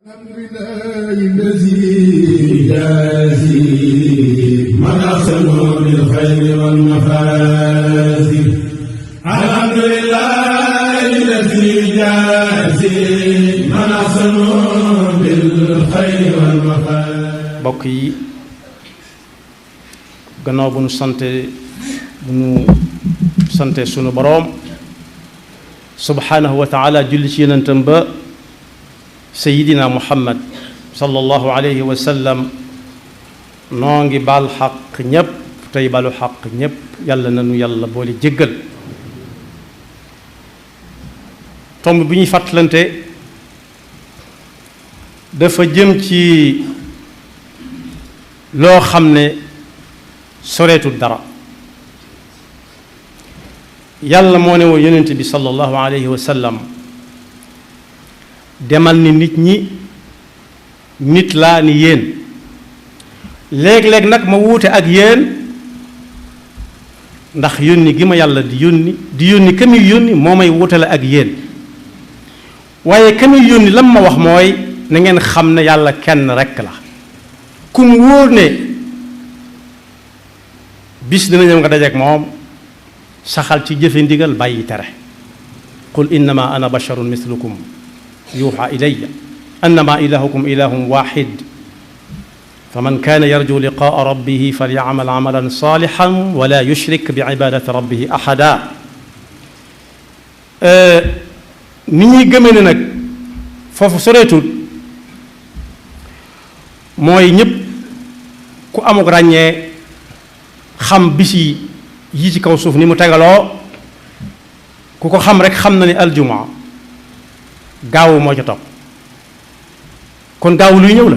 الحمد لله الذي يجازي من أحسن بالخير والمفازي. الحمد لله الذي يجازي من أحسن بالخير والمفازي. mbokk yi gannaaw bu nu sante sunu boroom subhanahu wa taala julli ci yonentam ba sayidina muhammad sallallahu alayhi wa sallam noo ngi baal xaq ñépp tey balu xaq ñépp yàlla nanu yàlla boole jéggal. tomb bi ñuy fàttalante dafa jëm ci loo xam ne soreetul dara. yàlla moo ne woon yonent bi sallallahu alayhi wa sallam demal ni nit ñi nit laa ni yéen léeg-léeg nag ma wuute ak yéen ndax yónni gi ma yàlla di yónni ka muy yónni moo may wuutale ak yéen waaye ka muy yónni lam ma wax mooy na ngeen xam ne yàlla kenn rekk la. ku mu wóor ne bis dina ñëw nga dajeek moom saxal ci jëfe ndigal bàyyi tere. qul innama ana basharun mislukum yuuxa ilayya annama ilahukum ilahun waxid faman kaana yarju liqaa rabbihi falyacmal camalan saalixan wala yushrik bi cibaadati rabbihi axada. ni ñuy gëmee ne nag foofu soreetul mooy ñépp ku amuk ràññee xam bis yi ci kaw suuf ni mu tegaloo ku ko xam rek xam na ni aljumaa gaawu moo ca topp kon gaawu luy ñëw la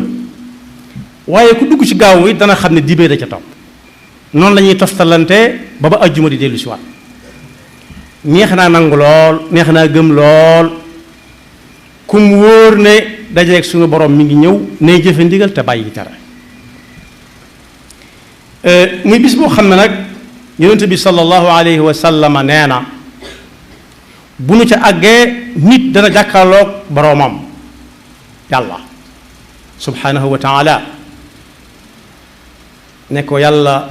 waaye ku dugg ci gaawu it dana xam ne dibee da ca topp noonu la ñuy toftalante ba aljuma di dellu si waat. neex naa nangu lool neex naa gëm lool kum wóor ne dajeeg suñu borom mi ngi ñëw nay jëfe ndigal te bàyyi tere. muy bis boo xam ne nag yonent bi sallallahu alayhi wa sallam nee na bu nu ca àggee nit dana jàkkaarloog boroomam yàlla subhanahu wa taala ne ko yàlla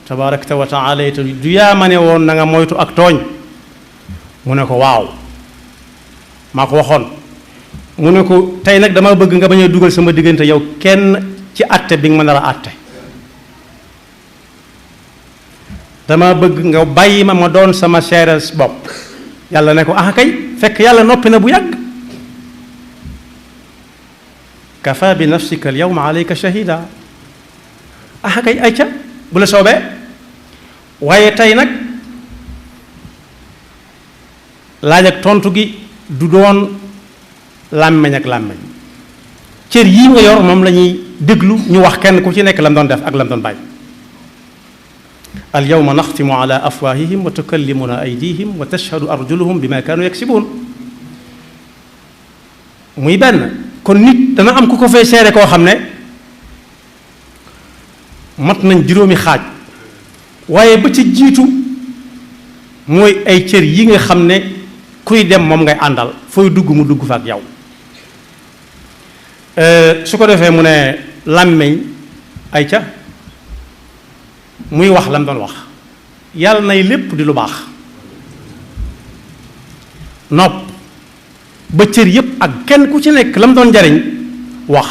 tabarakta wa taala it du yaa ma ne woon na nga moytu ak tooñ mu ne ko waaw maa ko waxoon mu ne ko tey nag dama bëgg nga bañ a dugal sama diggante yow kenn ci àtte bi nga ma nar a àtte. dama bëgg nga bàyyi ma doon sama seeres bopp. yàlla ne ko ah kay fekk yàlla noppi na bu yàgg. kafa bi nafsika al yawma alayka shahida. ah kay ayca bu la soobee waaye tey nag laaj ak tontu gi du doon làmmeñ ak làmmeñ cër yii nga yor moom la ñuy déglu ñu wax kenn ku ci nekk lam doon def ak lam doon bàyyi. al yawma naxtimu ala afwaahihim wa tukallimuna aydihim wa tashhadu arjuluhum bima kaanu yaksibuun. muy benn kon nit dana am ku ko fay seere koo xam ne mat nañ juróomi xaaj waaye ba ci jiitu mooy ay cër yi nga xam ne kuy dem moom ngay àndal fooy dugg mu dugg fa ak yow. su ko defee mu ne làmmeñ ay ca muy wax lam doon wax yàlla nay lépp di lu baax. nopp ba cër yépp ak kenn ku ci nekk lam doon njariñ wax.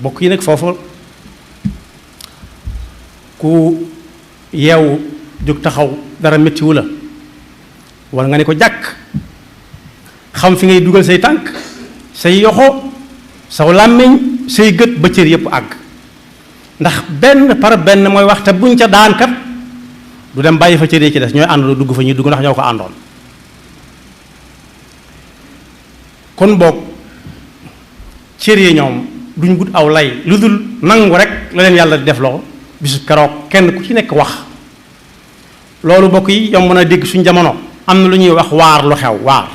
bokk yi nag foofu ku yeewu jóg taxaw dara méttiwu la war nga ne ko jàkk xam fi ngay dugal say tànk say yoxo saw làmmiñ say gët ba cër yépp àgg. ndax benn par benn mooy wax te buñ ca daan kat du dem bàyyi fa cër yi ci des ñooy àndandoo dugg fa ñuy dugg ndax ñoo ko àndoon. kon boog cër yi ñoom duñ wut aw lay lu dul nangu rek la leen yàlla di def loo bisu keroog kenn ku ci nekk wax. loolu bokk yi yomb na dégg suñ jamono am na lu ñuy wax waar lu xew waar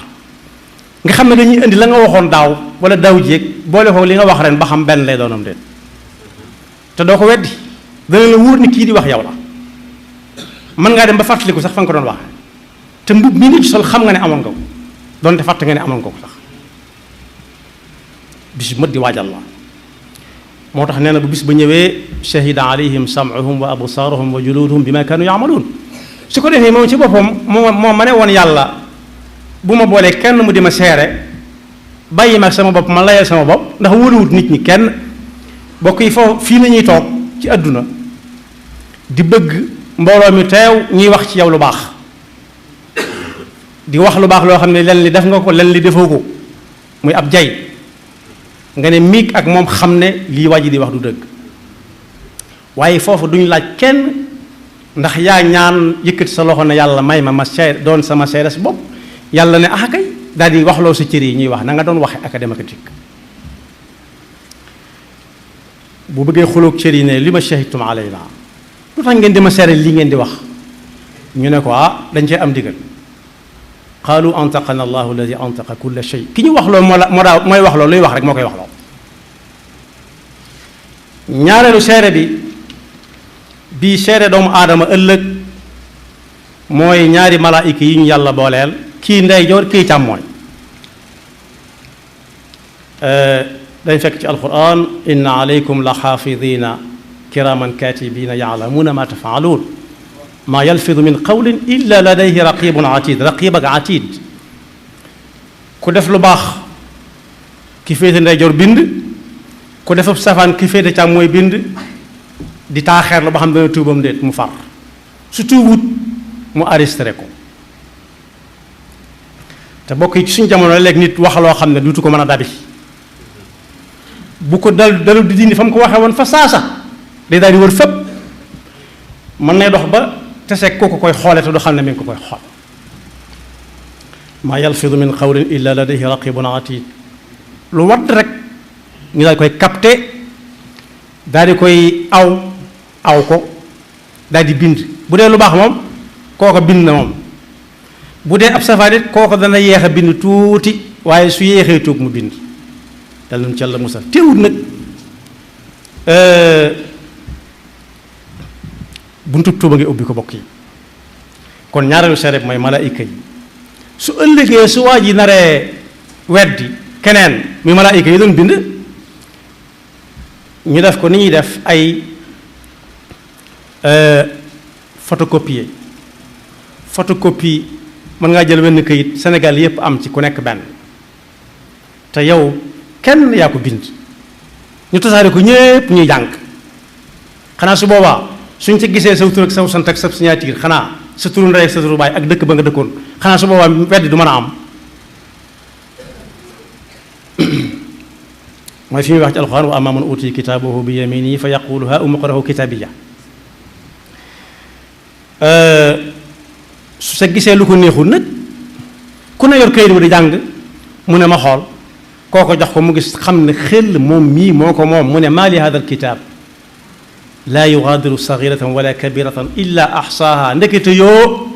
nga xam ne dañuy indi la nga waxoon daaw wala daaw jéeg boole ko li nga wax ren ba xam benn lay doonam déet. te doo ko weddi dana la wóor ni kii di wax yow la mën ngaa dem ba fàttaliku sax fa nga ko doon wax te mbub mii nga ci sol xam nga ne amoon nga ko donte fàtte nga ne amoon nga ko sax bis bu mat di waajal la moo tax nee na bu bis ba ñëwee shahida alayhim sam'uhum wa absaaruhum wa juluduhum bima kaanu yaamaluun su ko defee moom ci boppam moo ma ne woon yàlla bu ma boolee kenn mu di ma seere bàyyi ma ak sama bopp ma layal sama bopp ndax wóoluwut nit ñi kenn bokk yi foofu fii la ñuy toog ci àdduna di bëgg mbooloo mi teew ñuy wax ci yow lu baax di wax lu baax loo xam ne len li def nga ko len li defoo ko muy ab jay nga ne miig ak moom xam ne lii waa ji di wax du dëgg waaye foofu duñu laaj kenn ndax yaa ñaan yëkkati sa loxo ne yàlla may ma seere doon sama seeres bopp yàlla ne ah kay daal di waxloo sa cër yi ñuy wax na nga doon waxe académique bu bëggee xuloog cër yi ne li ma shahidtum alayna lu tax ngeen di ma seere lii ngeen di wax ñu ne ko dañ cee am digal qaalu antaqana allahu alladi antaqa kulla shay ki ñu wax loo mooy wax loo luy wax rek moo koy wax loo ñaareelu seere bi seere doomu aadama ëllëg mooy ñaari malaayika yi ñu yàlla booleel kii ndeyjoor kii càmmooñ dañ fekk ci alquran inna alaykum la xaafidina kiraman katibina yaalamuuna ma tafaaluun maa yalfidu min qawlin illa ladayhi raqibun atid raqib ak atid ku def lu baax ki féete ndeyjoor bind ku def safaan ki féete càmmooñ bind di taaxeer la ba xam dana tuubam déet mu far su tuubut mu arrêté ko te bokk yi ci suñu jamono léegi nit wax loo xam ne duutu ko mën a dabi bu ko dalu di dindi fa mu ko waxee woon fa saasa day daal di wër fépp mën nay dox ba te seeg kooku koy xoole te du xam ne mi ngi ko koy xool maa yalfidu min qawlin illa ladayhi raqibun atid lu wadd rek ñu daal koy capté daal di koy aw ko daal di bind bu dee lu baax moom kooko bind na moom bu dee ab safaan it kooko dana yeex a bind tuuti waaye su yeexee tuug mu bind dal nañu ci Yàlla musal teewut nag buntub tuuba ngi ubbi ko bokk yi kon ñaareelu seere bi mooy malaayika yi su ëllëgee su waa ji naree weddi keneen muy malaayika yi doon bind ñu def ko ni ñuy def ay photocopie mën ngaa jël wenn këyit Sénégal yépp am ci ku nekk benn te yow kenn yaa ko bind ñu tasaare ko ñépp ñuy jàng xanaa su boobaa suñ ci gisee saw tur ak saw sant ak sa signature xanaa sa turu ndey ak sa turu baay ak dëkk ba nga dëkkoon xanaa su boobaa weddi du mën a am mooy fi muy wax ci alxuraan wa ammaa man uutiya kitaabahu bi yaminihi fa yaqulu haa umqra'u kitaabiya su sa gisee lu ko neexul nag ku ne yor kayit bi di jàng mu ne ma xool kooko jox ko mu gis xam ne xel moom mii moo ko moom mu ne maa li hada alkitab laa yugaadiru sagiratan wala kabiratan illa axsaaha ndekete yoo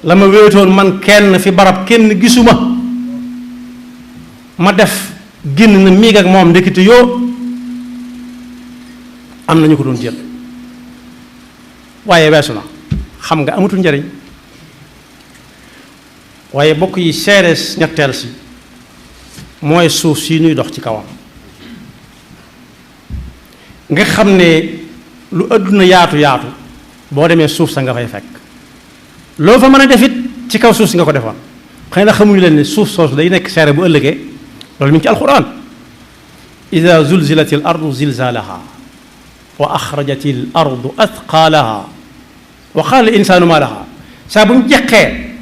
la ma wéetoon man kenn fi barab kenn gisuma ma def génn na miig ak moom ndekete yoo am nañu ko doon jël waaye weesu na xam nga amatul njariñ waaye bokk yi seerees ñetteel si mooy suuf si ñuy dox ci kawam nga xam ne lu àdduna yaatu yaatu boo demee suuf sa nga fay fekk loo fa mën a defit ci kaw suuf si nga ko defoon xëy na xamuñu leen ne suuf soosu day nekk seere bu ëllëgee loolu mi ngi ci alquran ida zulzilat al ardu zilzalaha wa axrajat al ardu athqalaha wa qaala al insaanu ma laha saa bu ñu jeqee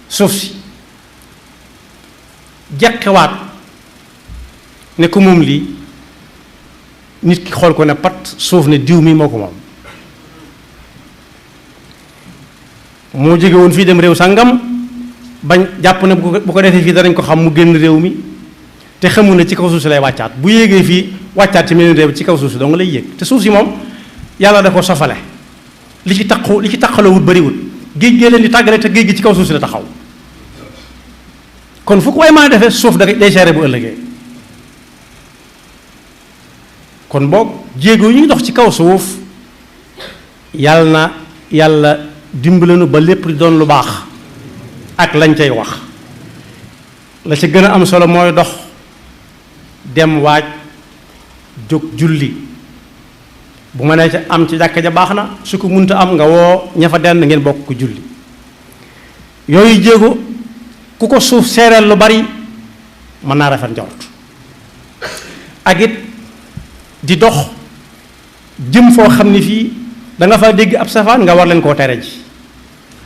suuf si jeqewaat ne ko moom lii nit ki xool ko ne pat suuf ne diw mi moo ko moom moo jóge woon fii dem réew sàngam bañ jàpp ne bu ko defee fii danañ ko xam mu génn réew mi te xamul ne ci kaw suuf si lay wàccaat bu yéegee fii wàccaat ci meneen réew ci kaw suuf si dong lay yéeg te suuf si moom yàlla da ko sofale li ci taqaloo wut bariwut géej gee leen di tàggale te géej gi ci kaw suuf si la taxaw kon fu ko way mën a defee suuf day seere bu ëllëgee kon boog jéego yi ñu dox ci kaw suuf yàlla dimbalanu ba lépp di doon lu baax ak lañ cay wax la ca gën a am solo mooy dox dem waaj jóg julli bu ma nee ca am ci jàkka ja baax na su ko munta am nga woo ña fa dend ngeen bokk ko julli yooyu jéego ku ko suuf seereel lu bari mën naa rafet njort ak it di dox jëm foo xam ni fii da nga fa dégg ab safaan nga war leen koo tere ji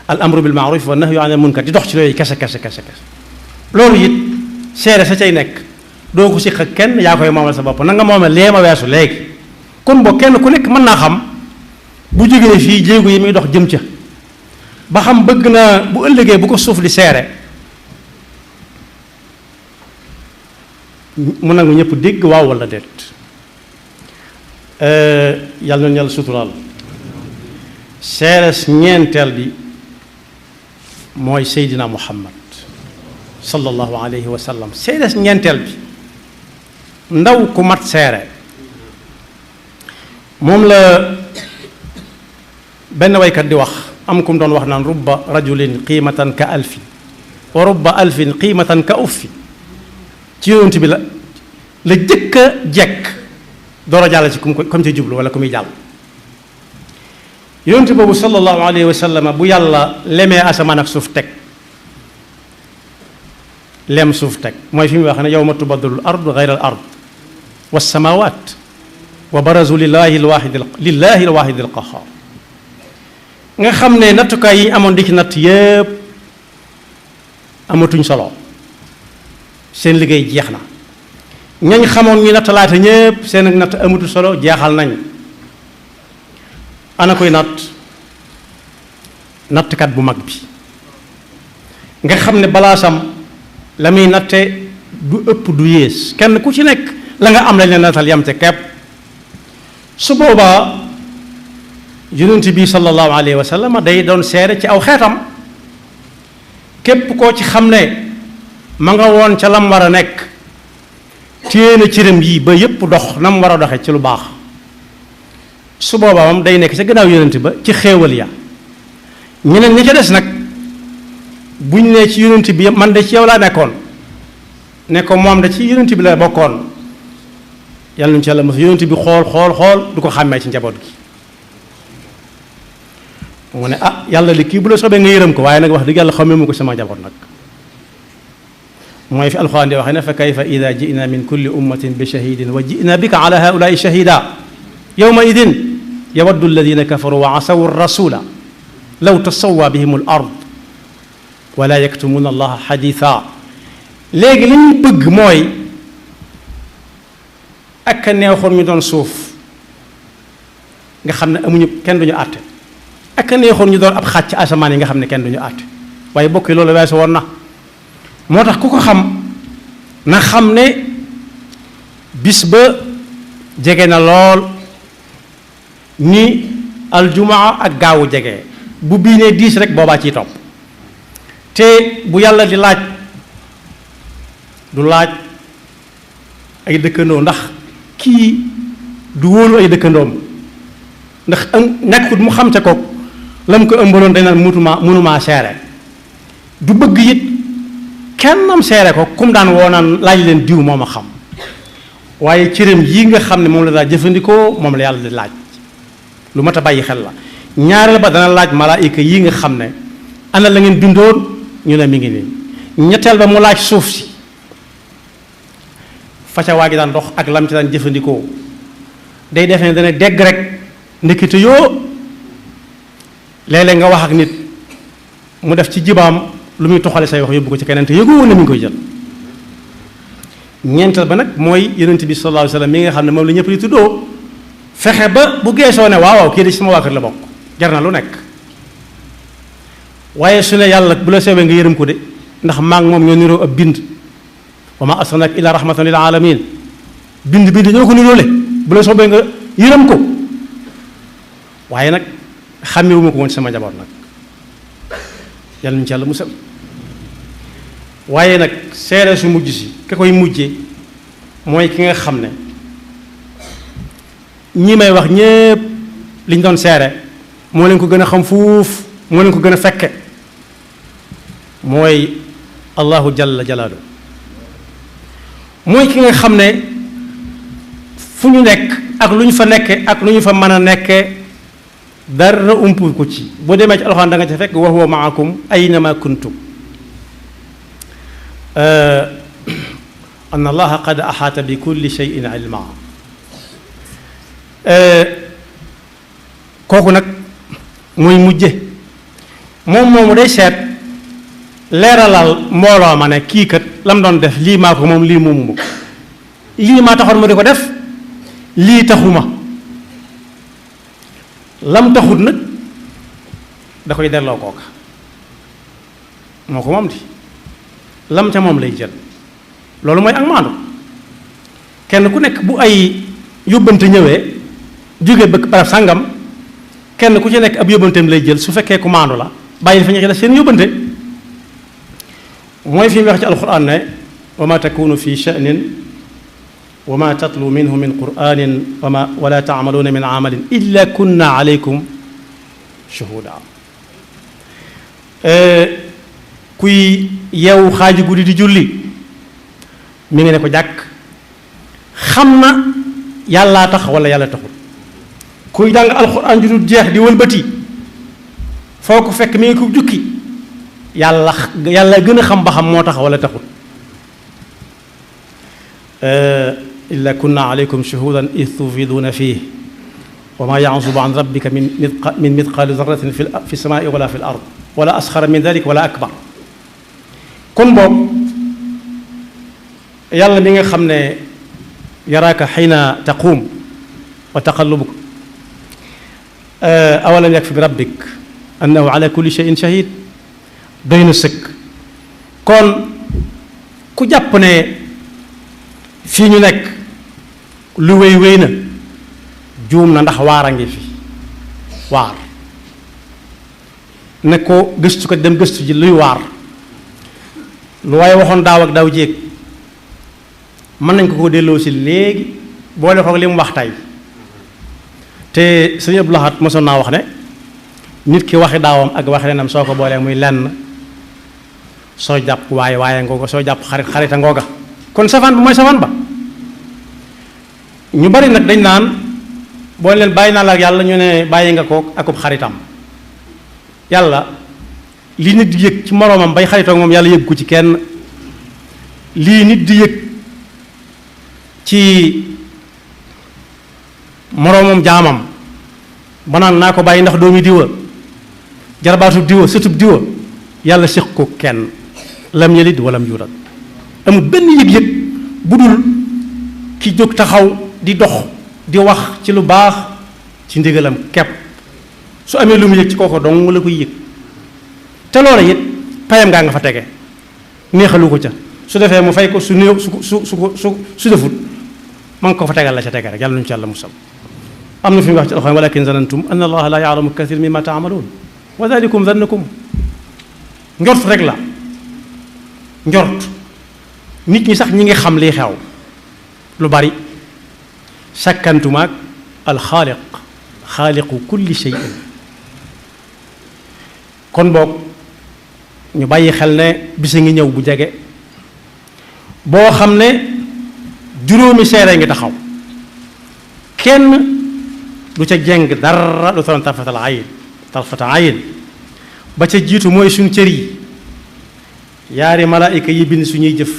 al amru bil maaruf wa nahyu anil munkar di dox ci yooyu kese loolu it seere sa cay nekk doo ko siq ak kenn yaa koy moomal sa bopp na nga moomee lee ma weesu léegi kon boo kenn ku nekk mën naa xam bu jógee fii jéego yi muy dox jëm ca ba xam bëgg na bu ëllëgee bu ko suuf di seere mu nangu ñëpp dégg waaw walla déet yàlla na yàlla suturaal seeres ñeenteel bi mooy Seydina Muhammad sallallahu alayhi wa sallam seeres ñeenteel bi ndaw ku mat seere moom la benn waykat di wax am ku mu doon wax naan rubba rajulin qiimatan ka alfin wa rubba alfin qiimatan ka uffi ci yonent bi la jëkk a jekk door a jàll ci comme ci jublu wala ku muy jàll yonent boobu sallallahu alayhi wa sallam bu yàlla lemee asamaan ak suuf teg lem suuf teg mooy fi muy wax ne yawma tubaddalu al ardu gayra al ard wa samawat wa barazu lillahi alwaahidi alqahhaar nga xam ne nattukaay yi amoon di ci natt yépp amatuñ solo seen liggéey jeex na ñañ xamoon ñu nattalaate ñépp seen ak natt amatu solo jeexal nañ ana koy nattkat bu mag bi nga xam ne balaasam la muy natte du ëpp du yées kenn ku ci nekk la nga am lañ leen nattal yam te kepp su boobaa yonent bi sallallahu alayhi wa sallam day doon seere ci aw xeetam képp koo ci xam ne ma nga woon ca lam war a nekk téye na cëram yi ba yépp dox na mu war a doxe ci lu baax su boobaa moom day nekk ca gannaaw yonent ba ci xéewal ya ñeneen ñi ca des nag buñ ne ci yonent bi man de ci yow laa nekkoon ne ko moom de ci yonent bi la bokkoon yàlla nañu ci yàlla mos yonent bi xool du ko xàmmee ci njaboot gi mu ne ah yàlla li kii bu la soobee nga yërëm ko waaye nag wax dëgg yàlla xamee mu ko sama njaboot nag mooy fi alxuraan di waxee ne fa kayfa ida jina min kulli ummatin bi shahidin wa jina bika ala haulaai shahida yawma idin yawaddu alladina kafaru wa asawu rasula law tasawwa bihim al ard wala yaktumuna allaha xaditha léegi li ñuy bëgg mooy ak neexoon ñu doon suuf nga xam ne amuñu kenn duñu àtte ak neexoon ñu doon ab xaaj ci asamaan yi nga xam ne kenn duñu àtte waaye bokk yi loolu weesu woon na moo tax ku ko xam na xam ne bis ba jege na lool ni aljumaa ak gaawu jege bu bii nee 10 rek boobaa ciy topp te bu yàlla di laaj du laaj ay dëkkandoo ndax kii du wóolu ay dëkkandoom ndax nekkut mu xam ca ko la mu ko ëmbaloon dañ naan mënumaa seere du bëgg it kennam seere ko kum daan woo naan laaj leen diw moo ma xam waaye cëram yi nga xam ne moom la daa jëfandikoo moom la yàlla di laaj lu mat a bàyyi xel la ñaareel ba dana laaj malaayika yi nga xam ne ana la ngeen bindoon ñu ne mi ngi nii ñetteel ba mu laaj suuf si faca waa gi daan dox ak lam ci daan jëfandikoo day def ne dana dégg rek ndekete yoo léeg-léeg nga wax ak nit mu def ci jibaam lu muy toxale say wax yóbbu ko ci keneen te yëgu woon na mi ngi koy jël ñeenteel ba nag mooy yonent bi sallallahu alayhi wa sallam mi nga xam ne moom la ñëpp di tuddoo fexe ba bu geesoo ne waaw kii de ci sama waa kër la bokk jar na lu nekk waaye su ne yàlla bu la seewee nga yërëm ko de ndax maa ngi moom ñoo niroo ab bind wa ma arsalnaaka illa rahmatan lil alamin bind ñoo ko niroole bu la soobee nga yërëm ko waaye nag xàmmewuma ko woon sama njaboot nag yàlla ñu ci yàlla musal waaye nag seere su mujj si ka koy mujjee mooy ki nga xam ne ñi may wax ñépp liñ doon seere moo leen ko gën a xam fuuf moo leen ko gën a fekke mooy allahu jalla jalaalu mooy ki nga xam ne fu ñu nekk ak lu ñu fa nekke ak lu ñu fa mën a nekke dara umpu ko ci boo demee ci alxuraan da nga ca fekk wa huwa maakum aynama kuntum anna allaha qad axaata bi kulli shay'in ilma kooku nag muy mujje moom moomu day seet leeralal mbooloo ma ne kii kat lam doon def lii maa ko moom lii moomu ma lii maa taxoon mu di ko def lii taxuma lam taxut nag da koy delloo kooka moo ko moom di lam ca moom lay jël loolu mooy ak maandu kenn ku nekk bu ay yóbbante ñëwee jóge bëgg barab sàngam kenn ku ci nekk ab yóbbanteem lay jël su fekkee ku maandu la bàyyi fa ñu ci def seen yóbbante mooy fi mu wax ci alquran ne wa ma takunu fi sha'nin wa ma tatlu minhu min quranin wala taamaluuna min amalin illa kunna alaykum shuhuda kuy yeewu xaaji guddi di julli mi ngi ne ko jàkk xam na yàllaa tax wala yàlla taxul kuy jàng alxuraan ju dul jeex di wëlbati foo ko fekk mi ngi ko jukki yàlla gën a xam ba xam moo tax wala taxul illa kunna alaykum shuhudan id tufiduuna fiih wa ma yansubu an rabbika min mithqaali darratin fi samaai wala fi l ard wala asxara min dalik wala akbar kon boobu yàlla mi nga xam ne yaraaka xiina taquum wa taqallubuk awalam yakfi bi rabbik annahu ala kulli shay'in shahid doy na sëkk kon ku jàpp ne fii ñu nekk lu wéy na juum na ndax waar a ngi fi waar ne ko gëstu ko dem gëstu ji luy waar lu waaye waxoon daaw ak daaw jéeg mën nañ ko delloo si léegi boole ko li mu wax tey te sëñ Abdou Lahad mosoon naa wax ne nit ki waxi daawam ak waxi lenam soo ko boolee muy lenn soo jàpp waaye ngooga soo jàpp xarita ngooga kon safaan bi mooy safaan ba ñu bari nag dañ naan boo leen bàyyi naa la ak yàlla ñu ne bàyyi nga ko akub xaritam yàlla li nit di yëg ci moroomam bay xaritoog moom yàlla yëg ko ci kenn lii nit di yëg ci moroomam jaamam ba naan naa ko bàyyi ndax doomi diwa jarbaatub diwa sëtub diwa yàlla séq ko kenn lam yalid walam yulad amul benn yëg-yëg bu dul ki jóg taxaw di dox di wax ci lu baax ci ndigalam kepp su amee lu mu yëg ci kooko dong la koy yëg te loola it payam ngaa nga fa tege neexalu ko ca su defee mu fay ko su néew su defut ma ngi ko fa tegal la ca tege rek yàlla nuñu ci yàlla musal am na fi mu wax ci alxuraan walakin zanantum anna allaha la yaalamu kathir mimma taamaluun wa dalikum zannukum njort rek la njort nit ñi sax ñi ngi xam lii xew lu bari sakkantumaak alxaaliq xaaliqu kulli shay'in kon boog ñu bàyyi xel ne bisa ngi ñëw bu jege boo xam ne juróomi seere ngi taxaw kenn du ca jeng dara lu toon tarfata ayin ba ca jiitu mooy suñ cër yi yaari malaayika yi bind suñuy jëf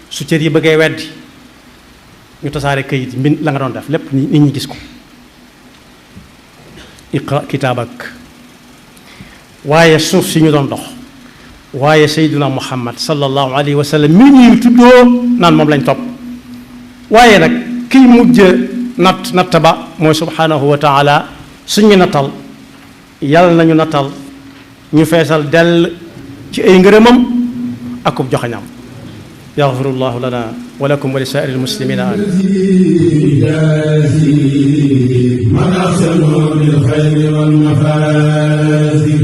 su cër yi bëggee weddi ñu tasaare këyit mbind la nga doon def lépp nit ñi gis ko iqra kitaabak waaye suuf si ñu doon dox waaye sayduna muhammad sallallahu alayhi wa sallam mi ñuy tuddoo naan moom lañ topp waaye nag kiy mujj natt ba mooy subhanahu wa taala suñu nattal yàlla nañu nattal ñu feesal dell ci ay ngërëmam akub joxañam yaxfirullahu lana wa lakum wa li saa'iril muslimina amin man ahsanu bil xayri wal mafaazih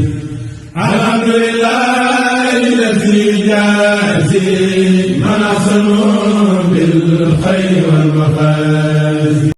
alhamdulillahi alladi jaazi man ahsanu bil xayri wal mafaazih